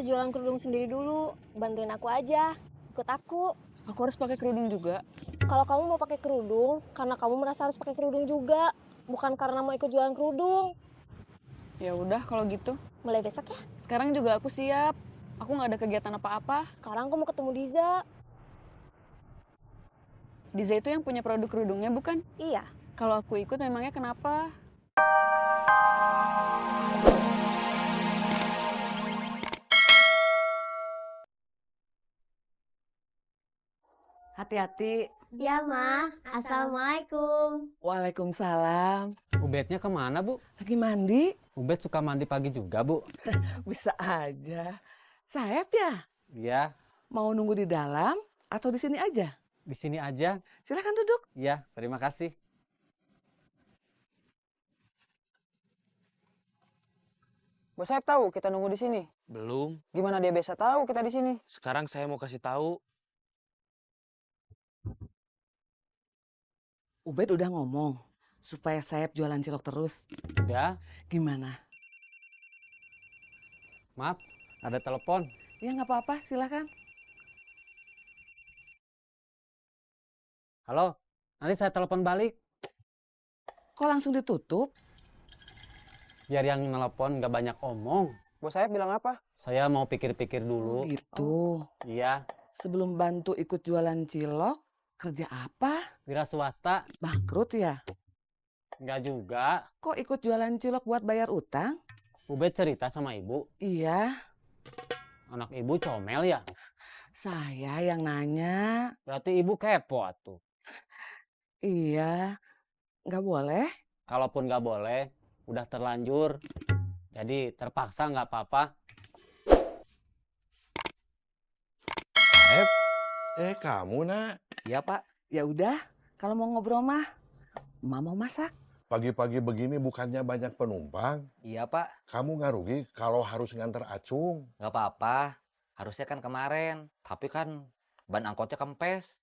usah jualan kerudung sendiri dulu, bantuin aku aja, ikut aku. Aku harus pakai kerudung juga. Kalau kamu mau pakai kerudung, karena kamu merasa harus pakai kerudung juga, bukan karena mau ikut jualan kerudung. Ya udah kalau gitu. Mulai besok ya. Sekarang juga aku siap. Aku nggak ada kegiatan apa-apa. Sekarang aku mau ketemu Diza. Diza itu yang punya produk kerudungnya bukan? Iya. Kalau aku ikut memangnya kenapa? Hati-hati. Ya, Ma. Assalamualaikum. Waalaikumsalam. Ubednya kemana, Bu? Lagi mandi? Ubed suka mandi pagi juga, Bu. Bisa aja. Saeb ya? Iya, Mau nunggu di dalam atau di sini aja? di sini aja. Silakan duduk. Iya, terima kasih. Bos Saeb tahu kita nunggu di sini. Belum. Gimana dia bisa tahu kita di sini? Sekarang saya mau kasih tahu. Ubed udah ngomong supaya Saeb jualan cilok terus. Udah, Gimana? maaf, ada telepon. Ya nggak apa-apa, silakan. Halo, nanti saya telepon balik. Kok langsung ditutup? Biar yang nelpon nggak banyak omong. Bos Saeb bilang apa? Saya mau pikir-pikir dulu. Gitu. Iya, Sebelum bantu ikut jualan cilok, kerja apa? wira swasta. Bangkrut ya? Nggak juga. Kok ikut jualan cilok buat bayar utang? Ubed cerita sama ibu. Iya, Anak ibu comel ya? saya yang nanya. Berarti ibu kepo atuh. Iya, nggak boleh. Kalaupun nggak boleh, udah terlanjur. Jadi terpaksa nggak apa-apa. Kamu nak, Iya, Pak. Ya udah, kalau mau ngobrol mah, Emak mau masak. pagi-pagi begini bukannya banyak penumpang. Iya, Pak. Kamu nggak rugi kalau harus nganter acung. Nggak apa-apa. Harusnya kan kemarin. Tapi kan ban angkotnya kempes.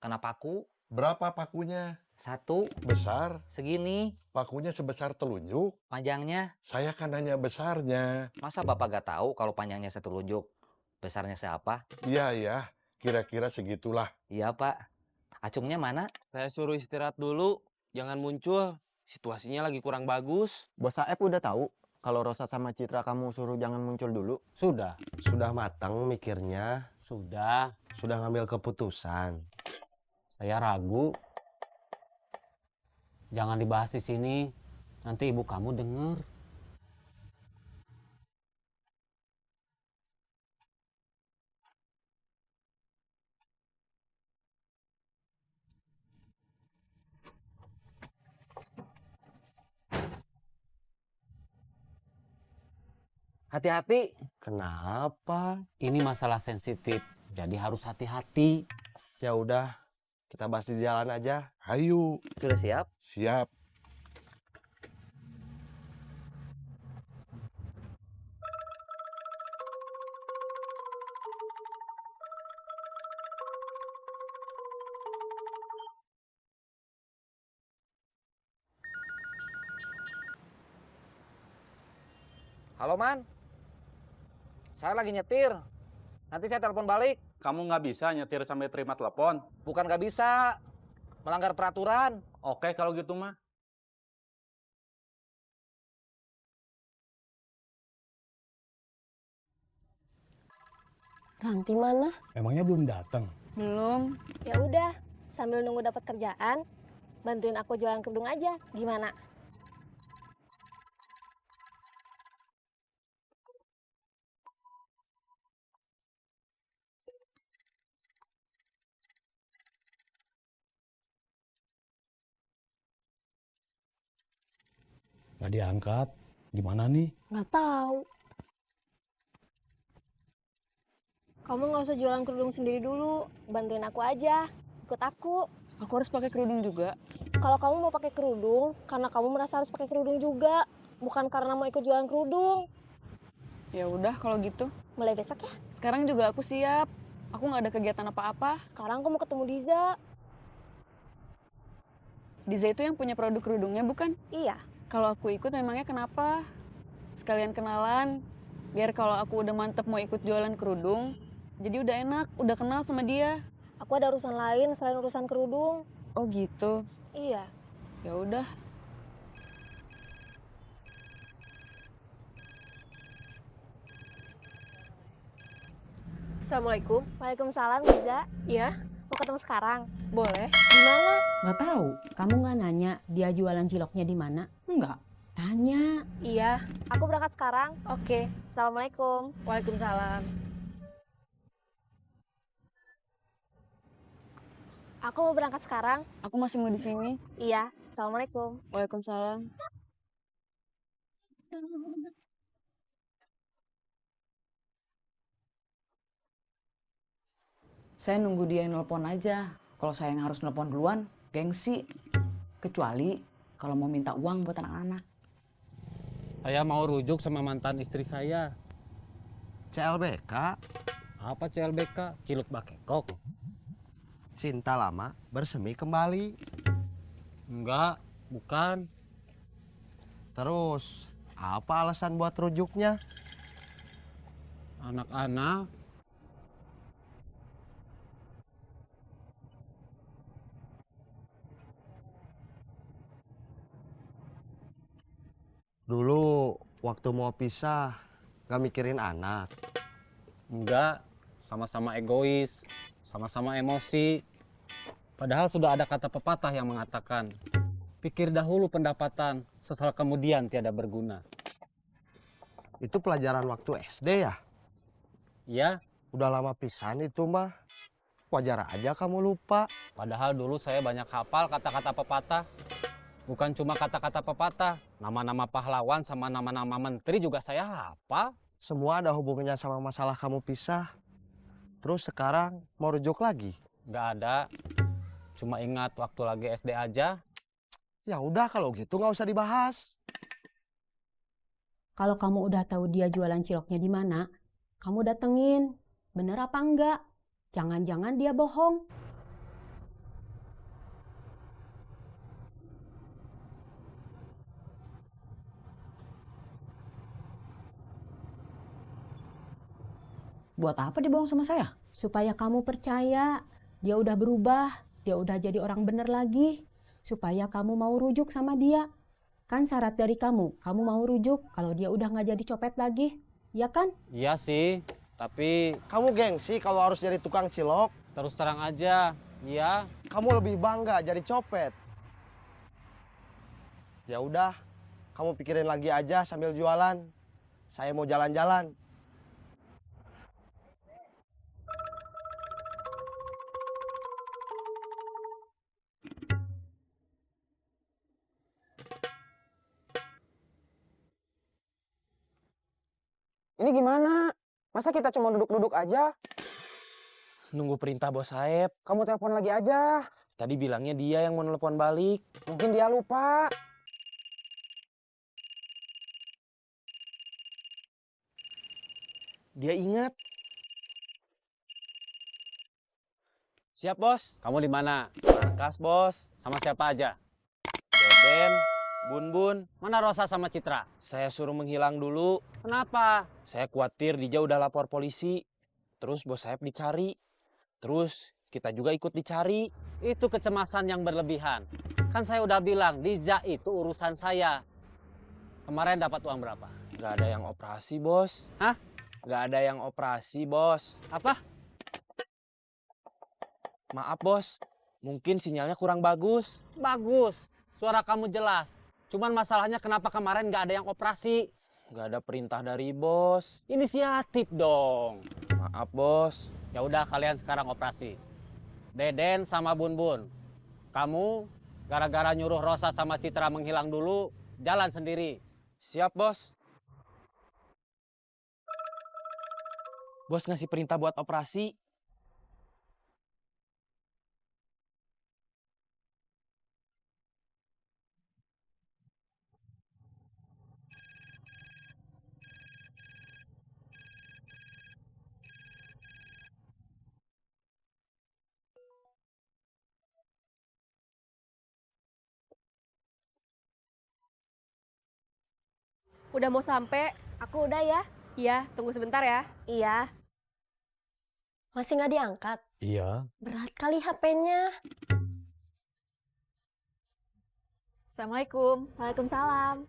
Kena paku. Berapa pakunya? 1 Besar? segini. Pakunya sebesar telunjuk? Panjangnya. Saya kan nanya besarnya. Masa Bapak nggak tahu kalau panjangnya setelunjuk? Besarnya siapa? Iya ya, kira-kira segitulah. Iya, Pak. Acungnya mana? Saya suruh istirahat dulu, jangan muncul. Situasinya lagi kurang bagus. Bos Saeb udah tahu kalau Rosa sama Citra kamu suruh jangan muncul dulu. Sudah, Sudah matang mikirnya, sudah. sudah ngambil keputusan. Saya ragu. Jangan dibahas di sini. Nanti ibu kamu denger. Hati-hati. Kenapa? Ini masalah sensitif, jadi harus hati-hati. Ya udah, kita bahas di jalan aja. Hayu, Sudah siap? siap. Halo, Man. Saya lagi nyetir. Nanti saya telepon balik. Kamu nggak bisa nyetir sampai terima telepon. Bukan nggak bisa. Melanggar peraturan. Oke kalau gitu mah. Ranti mana? Emangnya belum datang? Belum. Ya udah, sambil nunggu dapat kerjaan, bantuin aku jualan kerudung aja. Gimana? Nggak diangkat. Gimana nih? Nggak tahu. Kamu nggak usah jualan kerudung sendiri dulu, bantuin aku aja, ikut aku. Aku harus pakai kerudung juga. Kalau kamu mau pakai kerudung, karena kamu merasa harus pakai kerudung juga, bukan karena mau ikut jualan kerudung. Ya udah kalau gitu. Mulai besok ya. Sekarang juga aku siap. Aku nggak ada kegiatan apa-apa. Sekarang aku mau ketemu Diza. Diza itu yang punya produk kerudungnya bukan? Iya. Kalau aku ikut memangnya kenapa? Sekalian kenalan. Biar kalau aku udah mantep mau ikut jualan kerudung, jadi udah enak, udah kenal sama dia. Aku ada urusan lain selain urusan kerudung. Oh gitu. Iya. Ya udah. Assalamualaikum. Waalaikumsalam, Giza. Iya, Mau ketemu sekarang? boleh. Di mana? Nggak tahu. Kamu nggak nanya dia jualan ciloknya di mana? Enggak. Tanya. Iya. Aku berangkat sekarang. Oke. Assalamualaikum. Waalaikumsalam. Aku mau berangkat sekarang. Aku masih mau di sini. Iya. Assalamualaikum. Waalaikumsalam. Saya nunggu dia yang nelpon aja. Kalau saya yang harus nelpon duluan, gengsi. Kecuali kalau mau minta uang buat anak-anak. Saya mau rujuk sama mantan istri saya. CLBK, Apa CLBK? Ciluk bakekok? cinta lama bersemi kembali. Enggak, bukan. Terus, apa alasan buat rujuknya? Anak-anak. Dulu, waktu mau pisah, gak mikirin anak. Enggak, sama-sama egois, sama-sama emosi. Padahal sudah ada kata pepatah yang mengatakan, pikir dahulu pendapatan, sesal kemudian tiada berguna. Itu pelajaran waktu SD ya? Ya, Udah lama pisan itu mah. Wajar aja kamu lupa. padahal dulu saya banyak hafal kata-kata pepatah. Bukan cuma kata-kata pepatah, nama-nama pahlawan sama nama-nama menteri juga saya hafal. Semua ada hubungannya sama masalah kamu pisah. Terus sekarang mau rujuk lagi? Nggak ada, cuma ingat waktu lagi SD aja. Ya udah kalau gitu nggak usah dibahas. Kalau kamu udah tahu dia jualan ciloknya di mana, kamu datengin. Bener apa enggak? Jangan-jangan dia bohong. Buat apa dia bohong sama saya? Supaya kamu percaya dia udah berubah, dia udah jadi orang bener lagi. Supaya kamu mau rujuk sama dia. Kan syarat dari kamu mau rujuk kalau dia udah nggak jadi copet lagi. Ya kan? Iya sih, tapi Kamu gengsi kalau harus jadi tukang cilok. terus terang aja, iya. Kamu lebih bangga jadi copet. Ya udah, kamu pikirin lagi aja sambil jualan. Saya mau jalan-jalan. Ini gimana? Masa kita cuma duduk-duduk aja? Nunggu perintah bos Saeb. Kamu telepon lagi aja. Tadi bilangnya dia yang mau nelpon balik. Mungkin dia lupa. Dia ingat. Siap bos. Kamu di mana? Markas bos. Sama siapa aja? Deden, Bun-Bun. Mana Rosa sama Citra? Saya suruh menghilang dulu. Kenapa? Saya khawatir Dija udah lapor polisi. Terus bos Saeb dicari. Terus kita juga ikut dicari. Itu kecemasan yang berlebihan. Kan saya udah bilang, Diza itu urusan saya. Kemarin dapat uang berapa? Gak ada yang operasi bos. Hah? Gak ada yang operasi bos. Apa? Maaf bos. Mungkin sinyalnya kurang bagus. Bagus. Suara kamu jelas. Cuman masalahnya kenapa kemarin nggak ada yang operasi? Gak ada perintah dari bos. Inisiatif dong. Maaf bos. Ya udah kalian sekarang operasi. Deden sama Bun-Bun. Kamu gara-gara nyuruh Rosa sama Citra menghilang dulu, jalan sendiri. Siap bos. Bos ngasih perintah buat operasi. Udah mau sampai, aku udah ya. Iya, tunggu sebentar ya. Iya. Masih nggak diangkat? Iya. Berat kali HP-nya. Assalamualaikum. Waalaikumsalam.